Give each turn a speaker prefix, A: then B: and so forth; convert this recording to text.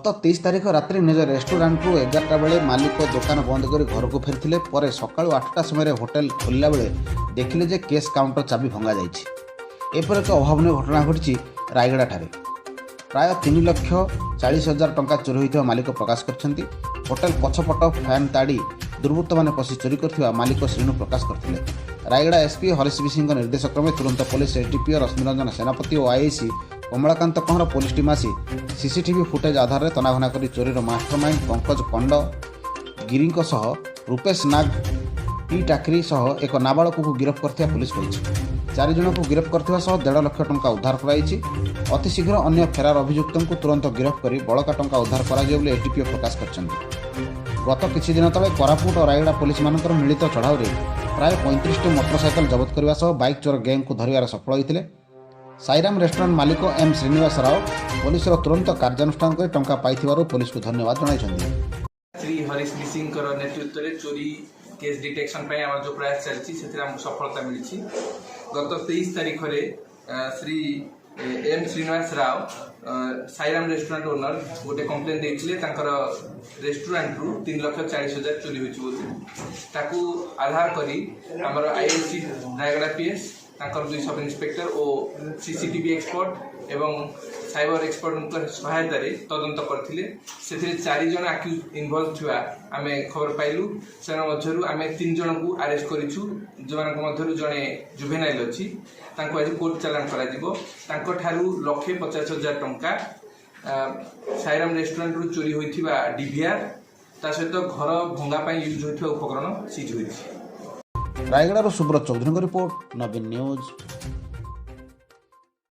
A: गत 23 तारिख रात्रि निज रेस्टोरेंट 11टा बेले मालिक दुकान बंद कर घर को फेरी पर सका 8टा समय होटेल खोलला बेले देखिले जे केस काउंटर चाबी भंगा जाइए। एपर एक अभावन घटना घटी रायगड़ा ठारे प्राय 3,40,000 टंका चोरी होता मालिक प्रकाश कर होटेल पछपट फैन ताड़ी दुर्वृत्त मैंने पशि चोरी कर मालिक श्रीनु प्रकाश करते। रायगड़ा एसपी हरीश विशी निर्देश क्रमे तुरंत पुलिस एसडीपीओ रश्मिरंजन सेनापति और आईआईसी कमलाकांत कंहर पुलिस टीम आसी सीसीटीवी फुटेज आधार में तनाघना कर चोरीर मास्टरमाइंड पंकज कंड गिरी रूपेश नाग पी टाकरी सह एक नाबालक को गिरफ्त करथिया पुलिस कही। 4 जन को गिरफ्त करथिबा सह 1.5 लाख टंका उद्धार कराई। अतिशीघ्र अन्य फेरार अभियुक्तों को तुरंत गिरफ्त कर बड़का टंका उद्धार करा जियो बोली एसडीपीओ प्रकाश करछन्ती। गत किछि दिन तले कोरापुट और रायगड़ा पुलिस मानकर मिलित चढ़ाऊ प्राय 35 मोटरसाइकेल जबत करने सह बाइक चोर गैंग को धरिबार सफल होते। साईराम रेस्टोरेंट मालिक एम श्रीनिवास राव पुलिस तुरंत कार्यानुष्ठान कर टंका पाई पुलिस को धन्यवाद जणाइछन्ती।
B: श्री हरीश विशी नेतृत्व में चोरी केस डिटेक्शन जो प्रयास चलती सफलता मिली। गत 23 तारिख में Shri M Srinivas Rao Sairam restaurant owner गोटे कम्प्लेन देते रेस्टोरेंट रु 3,40,000 चोरी होती आधार करी आमर आईआईसी रायगड़ा पीएस दुई सब इन्स्पेक्टर और सीसीटीवी एक्सपर्ट एवं साइबर एक्सपर्ट सहायता तदंत करथिले। से 4 जन आक्यूज इनवॉल्व थिबा आमे खबर पाइलु। से मध्यरु आमे 3 जन को अरेस्ट करिछु जो मानक मध्यरु जने जुवेनाइल अछि तांको आज कोर्ट चालान करा दिबो। तांको ठारू 1,50,000 टंका साईराम रेस्टोरेंट रु चोरी होइथिबा डीवीआर ता सहित घर भंगा पई यूज होइथिबा उपकरण सीज होइछि।
A: रायगड़ा सुब्रत चौधरी रिपोर्ट नवीन न्यूज।